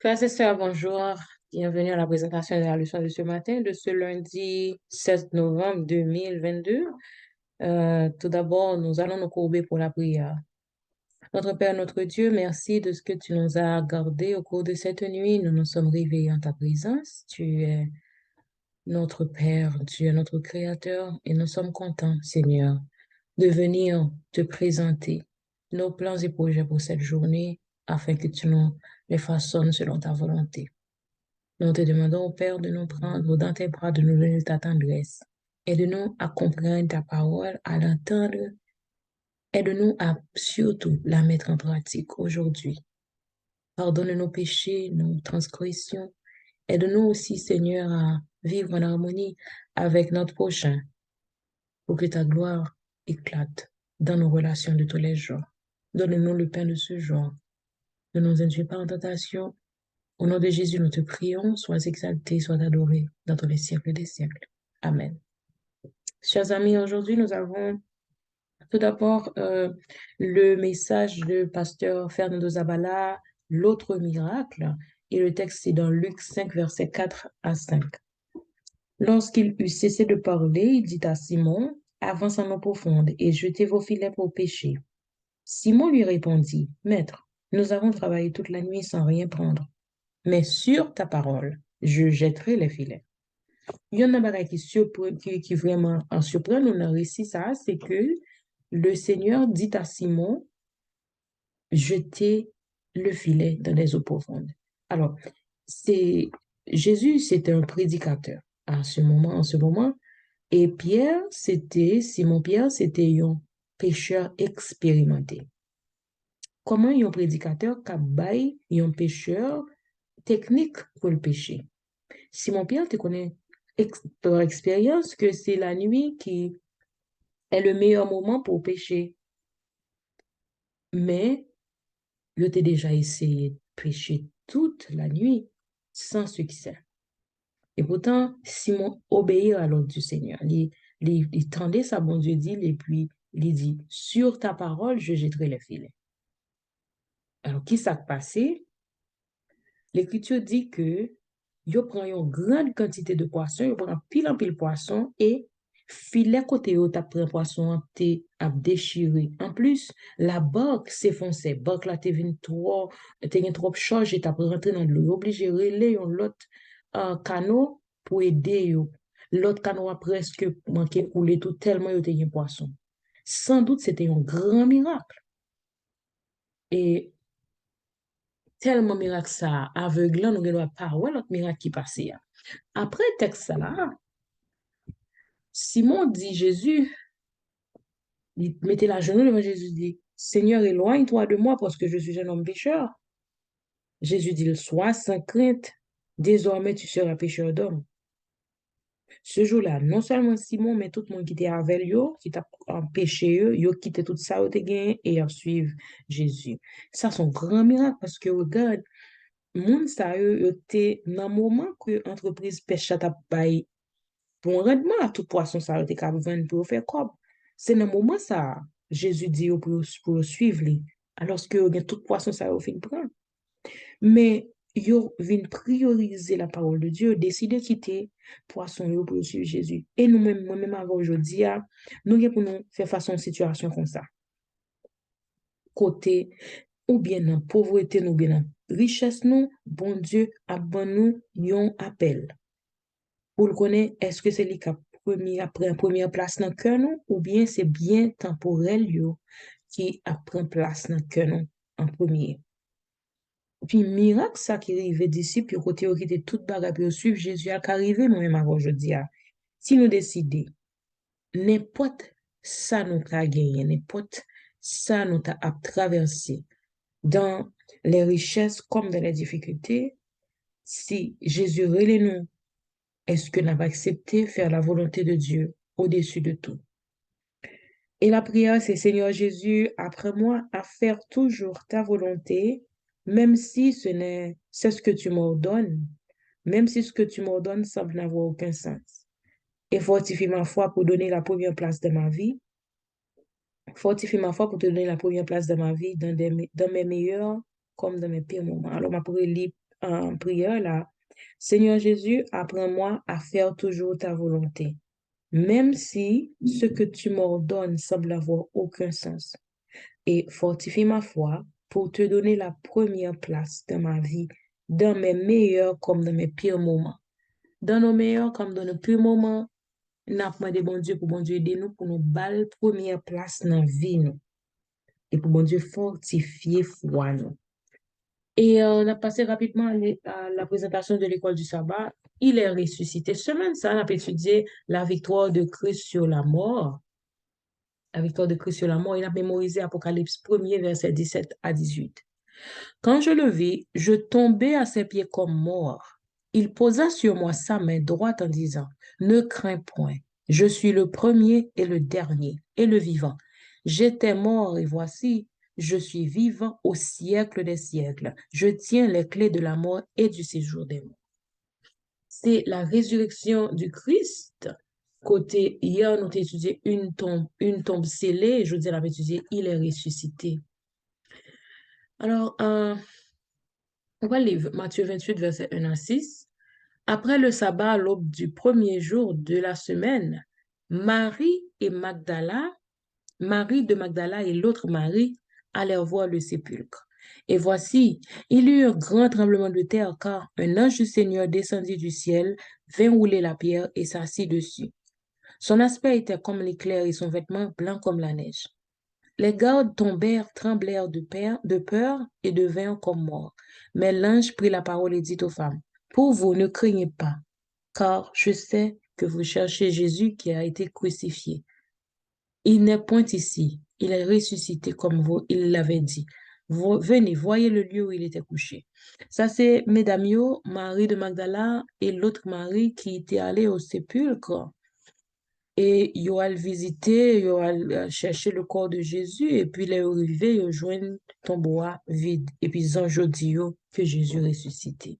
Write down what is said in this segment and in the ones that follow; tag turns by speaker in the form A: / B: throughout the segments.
A: Frères et sœurs, bonjour. Bienvenue à la présentation de la leçon de ce matin, de ce lundi 16 novembre 2022. Tout d'abord, nous allons nous courber pour la prière. Notre Père, notre Dieu, merci de ce que tu nous as gardés au cours de cette nuit. Nous nous sommes réveillés en ta présence. Tu es notre Père, tu es notre Créateur et nous sommes contents, Seigneur, de venir te présenter nos plans et projets pour cette journée afin que tu nous les façonnes selon ta volonté. Nous te demandons, Père, de nous prendre dans tes bras, de nous donner ta tendresse. Aide-nous à comprendre ta parole, à l'entendre. Aide-nous à surtout la mettre en pratique aujourd'hui. Pardonne nos péchés, nos transgressions. Aide-nous aussi, Seigneur, à vivre en harmonie avec notre prochain pour que ta gloire éclate dans nos relations de tous les jours. Donne-nous le pain de ce jour. Ne nous induis pas en tentation. Au nom de Jésus, nous te prions, sois exalté, sois adoré dans tous les siècles des siècles. Amen. Chers amis, aujourd'hui, nous avons tout d'abord le message de pasteur Fernando Zabala, l'autre miracle, et le texte est dans Luc 5, versets 4 à 5. Lorsqu'il eut cessé de parler, il dit à Simon, avance en eau profonde et jetez vos filets pour pêcher. Simon lui répondit, Maître, nous avons travaillé toute la nuit sans rien prendre. Mais sur ta parole, je jetterai les filets. Il y en a un qui vraiment en surprend nous dans le récit, ça, c'est que le Seigneur dit à Simon, jetez le filet dans les eaux profondes. Alors, Jésus, c'était un prédicateur en ce moment, et Simon Pierre, c'était un pécheur expérimenté. Comment un prédicateur cabaye un pécheur technique pour le péché? Simon Pierre, tu connais par expérience que c'est la nuit qui est le meilleur moment pour pécher. Mais je t'ai déjà essayé de pécher toute la nuit sans succès. Et pourtant, Simon obéit à l'ordre du Seigneur. Il tendait sa bon Dieu dit, et puis il dit, sur ta parole, je jetterai les filets. Alors, qui s'est passé? L'Écriture dit que yo prend une grande quantité de poissons, yo prend pile en pile poisson et filet côté yo t'a pris poisson te a déchiré. En plus, la barque s'effonçait. Barque là te gen trop charge et t'a rentré dans l'eau. Obligé relé un l'autre canot pour aider yo. L'autre canot a presque manqué couler tout tellement yo te gen poisson. Sans doute c'était un grand miracle. Et tellement miracle ça, aveuglant, nous ne pas ouais l'autre miracle qui passait. Après texte là, Simon dit Jésus, il mettait la genou devant Jésus, dit Seigneur, éloigne-toi de moi parce que je suis un homme pécheur. Jésus dit, sois sans crainte, désormais tu seras pécheur d'homme. Ce jour-là, non seulement Simon, mais tout le monde qui était avec lui, qui t'a empêché, yo quitté tout ça, yo te gagné et a suivre Jésus. Ça, c'est un grand miracle parce que regarde, moun sa yo te nan moment que entreprise pêche t'a bay bon rendement à tout poisson ça te ka vendre pour faire comme c'est dans moment ça Jésus dit yo pour suivre lui alors que yo gen tout poisson ça yo fin prendre mais yo vinn prioriser la parole de Dieu décider quitter poisson yo pour suivre Jésus et nous-mêmes moi-même avant aujourd'hui nous gen pour nous faire face à une situation comme ça côté ou bien dans pauvreté nous bien dans richesse nous bon Dieu a ban nous yon appel pour le connaître est-ce que c'est lui qui a première place dans le cœur nous ou bien c'est bien temporel yo qui a pris place dans le cœur nous en premier puis miracle ça qui arrive d'ici puis côté qui était toute bagarre pour suivre Jésus a arrivé nous même avant aujourd'hui si nous décider n'importe ça nous a gagné n'importe ça nous a traversé dans les richesses comme dans les difficultés si Jésus relève nous est-ce que nous va accepter faire la volonté de Dieu au-dessus de tout? Et la prière, c'est Seigneur Jésus, apprends-moi à faire toujours ta volonté, même si c'est ce que tu m'ordonnes, même si ce que tu m'ordonnes semble n'avoir aucun sens. Et fortifie ma foi pour donner la première place de ma vie. Fortifie ma foi pour te donner la première place de ma vie dans mes meilleurs comme dans mes pires moments. Alors, ma prière prière là. Seigneur Jésus, apprends-moi à faire toujours ta volonté, même si ce que tu m'ordonnes semble avoir aucun sens. Et fortifie ma foi pour te donner la première place dans ma vie, dans mes meilleurs comme dans mes pires moments. Dans nos meilleurs comme dans nos pires moments, nous avons demandé bon Dieu pour bon Dieu aider nous pour nous balle première place dans la vie nous. Et pour bon Dieu fortifier foi nous. Et on a passé rapidement à la présentation de l'école du sabbat. Il est ressuscité. Semaine ça, on a étudié la victoire de Christ sur la mort. La victoire de Christ sur la mort. Il a mémorisé Apocalypse 1er, verset 17 à 18. Quand je le vis, je tombai à ses pieds comme mort. Il posa sur moi sa main droite en disant, ne crains point, je suis le premier et le dernier et le vivant. J'étais mort et voici, je suis vivant au siècle des siècles. Je tiens les clés de la mort et du séjour des morts. C'est la résurrection du Christ. Côté, hier, nous avons étudié une tombe scellée, et je dis, on a étudié, il est ressuscité. Alors, on va lire Matthieu 28, verset 1 à 6. Après le sabbat, à l'aube du premier jour de la semaine, Marie Marie de Magdala et l'autre Marie allèrent voir le sépulcre. Et voici, il y eut un grand tremblement de terre, car un ange du Seigneur descendit du ciel, vint rouler la pierre et s'assit dessus. Son aspect était comme l'éclair et son vêtement blanc comme la neige. Les gardes tombèrent, tremblèrent de peur et devinrent comme morts. Mais l'ange prit la parole et dit aux femmes, pour vous, ne craignez pas, car je sais que vous cherchez Jésus qui a été crucifié. Il n'est point ici, il est ressuscité comme vous, il l'avait dit. Venez, voyez le lieu où il était couché. Ça, c'est Mesdames, Marie de Magdala et l'autre Marie qui était allée au sépulcre. Et ils ont visité, ils ont cherché le corps de Jésus, et puis les arrivés, ils ont joint le tombeau vide. Et puis ils ont dit que Jésus est ressuscité.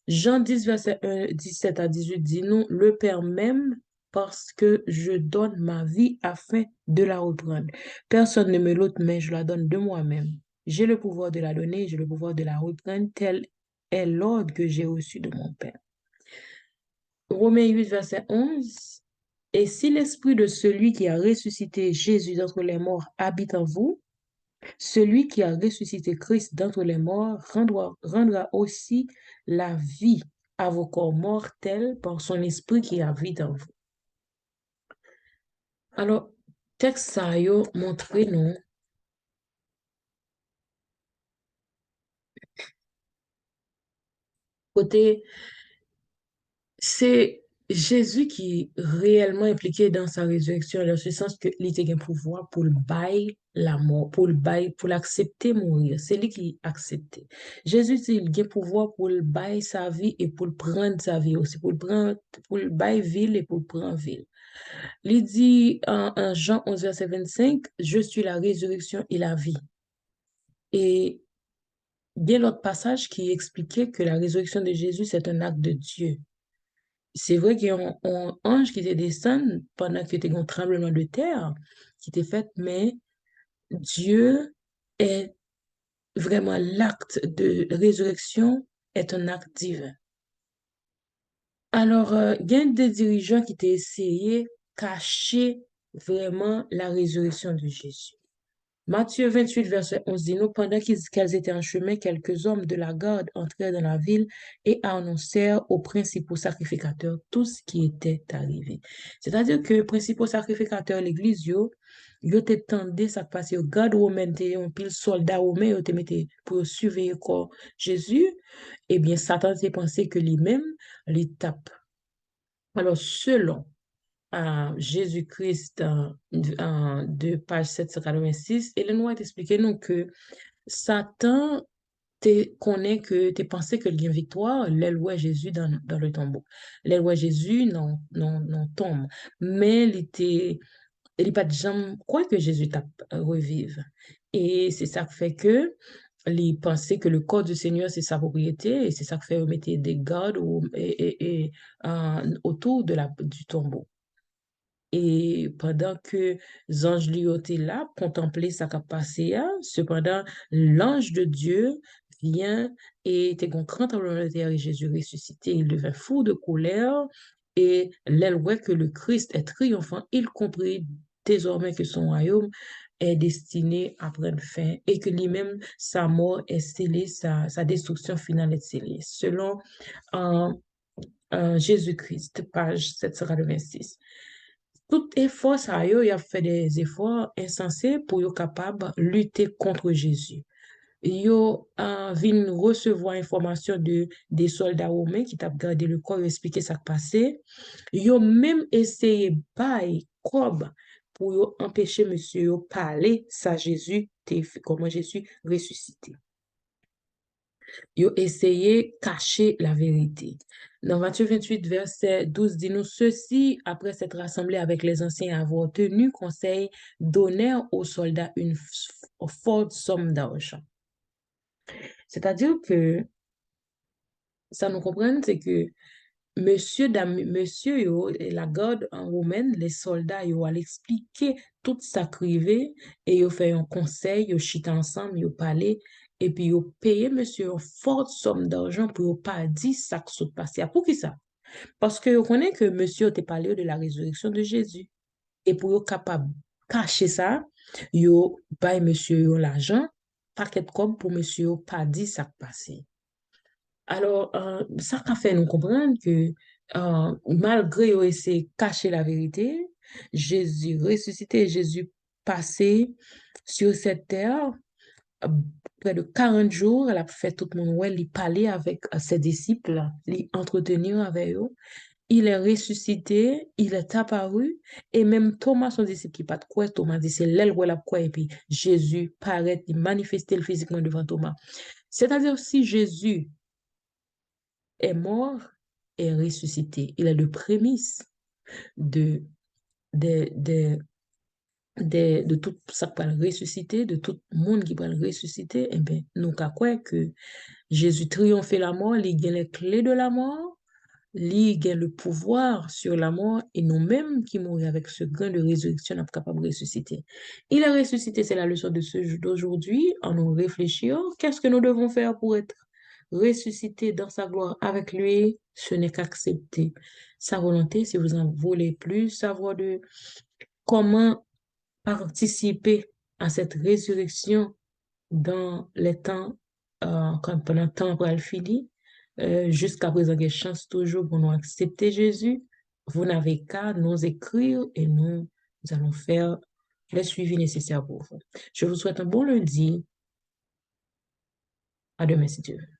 A: Jean 10, verset 17 à 18 dit nous, le Père même, parce que je donne ma vie afin de la reprendre. Personne ne me l'ôte, mais je la donne de moi-même. J'ai le pouvoir de la donner, j'ai le pouvoir de la reprendre, tel est l'ordre que j'ai reçu de mon Père. Romains 8, verset 11. Et si l'esprit de celui qui a ressuscité Jésus d'entre les morts habite en vous, celui qui a ressuscité Christ d'entre les morts rendra aussi la vie à vos corps mortels par son esprit qui habite en vous. Alors, texte ça yo montre nous côté c'est Jésus qui est réellement impliqué dans sa résurrection, dans ce sens que il était un pouvoir pour le bail la mort, pour le bail, pour l'accepter mourir. C'est lui qui acceptait. Jésus, il a pouvoir pour le bail sa vie et pour le prendre sa vie aussi, pour le prendre, pour le bail ville et pour le prendre ville. Il dit en Jean 11, verset 25, je suis la résurrection et la vie. Et il y a l'autre passage qui expliquait que la résurrection de Jésus, c'est un acte de Dieu. C'est vrai qu'il y a un ange qui était descendu pendant qu'il y était un tremblement de terre qui était fait, mais Dieu est vraiment l'acte de résurrection est un acte divin. Alors, il y a des dirigeants qui ont essayé de cacher vraiment la résurrection de Jésus. Matthieu 28, verset 11 dit nous, pendant qu'elles étaient en chemin, quelques hommes de la garde entrèrent dans la ville et annoncèrent aux principaux sacrificateurs tout ce qui était arrivé. C'est-à-dire que les principaux sacrificateurs de l'église, ils étaient tendés ça passer aux gardes romains, un pile soldat romain, ils étaient mis pour surveiller corps Jésus. Eh bien, Satan s'est pensé que lui-même, l'étape. Alors, selon Jésus-Christ de page 786, et le nous a expliqué nous que Satan te connaît que tu pensé que il y a une victoire, l'éloi Jésus dans le tombeau. L'éloi Jésus non tombe, mais il n'est pas de jambe quoi que Jésus t'a revive. Et c'est ça qui fait que il pensait que le corps du Seigneur, c'est sa propriété, et c'est ça qui fait mettre des gardes autour du tombeau. Et pendant que les anges lui étaient là, contempler sa capacité, cependant, l'ange de Dieu vient et était un grand tremblement de terre et Jésus ressuscité, il devint fou de colère et l'aile voit que le Christ est triomphant, il comprit désormais que son royaume est destiné à prendre fin et que lui-même, sa mort est scellée, sa destruction finale est scellée. Selon euh, Jésus-Christ, page 786. Tout effort, ça y est, il a fait des efforts insensés pour être capable de lutter contre Jésus. Yo vin recevoir information des soldats romains qui t'a gardé le corps expliquer ça qui passé. Yo même essayé bail cob pour yo empêcher monsieur yo parler ça Jésus comment Jésus ressuscité. Yo essayé cacher la vérité. Dans Matthieu 28, verset 12, dit-nous ceci, après s'être rassemblé avec les anciens et avoir tenu conseil, donnèrent aux soldats une forte somme d'argent. C'est-à-dire que ça nous comprend, c'est que monsieur yo, la garde en romaine, les soldats, yo allent expliquer tout ça crivé et yo fait un conseil, yo chita ensemble, yo parlé et puis yo payé monsieur une forte somme d'argent pour yo pas dire ça qui s'est passé. Pour qui ça? Parce que yo connaît que monsieur te parlé de la résurrection de Jésus et pour yo capable cacher ça, yo bail monsieur yo l'argent, paquet comme pour monsieur yo pas dire ça qui passé. Alors, ça a fait nous comprendre que malgré eux essayer de cacher la vérité, Jésus ressuscité, Jésus passé sur cette terre, euh, près de 40 jours, elle a fait tout le monde, ouais, il parlait avec ses disciples, il entretenir avec eux. Il est ressuscité, il est apparu, et même Thomas, son disciple, qui pas de quoi, Thomas dit, c'est l'aile où elle a quoi, et puis Jésus paraît, il manifestait physiquement devant Thomas. C'est-à-dire, si Jésus est mort et ressuscité. Il est le prémisse de, de, de, de tout ça qui va ressusciter, de tout le monde qui va ressusciter. Eh bien, nous croyons que Jésus triomphe la mort, il a les clés de la mort, il a le pouvoir sur la mort et nous-mêmes qui mourons avec ce grain de résurrection, nous sommes capables de ressusciter. Il est ressuscité, c'est la leçon de d'aujourd'hui, en nous réfléchir, qu'est-ce que nous devons faire pour être ressuscité dans sa gloire avec lui, ce n'est qu'accepter sa volonté. Si vous en voulez plus savoir de comment participer à cette résurrection dans les temps, quand pendant le temps pour le fini, jusqu'à présent, il y a chance toujours pour nous accepter Jésus. Vous n'avez qu'à nous écrire et nous allons faire le suivi nécessaire pour vous. Je vous souhaite un bon lundi. À demain, si Dieu veut.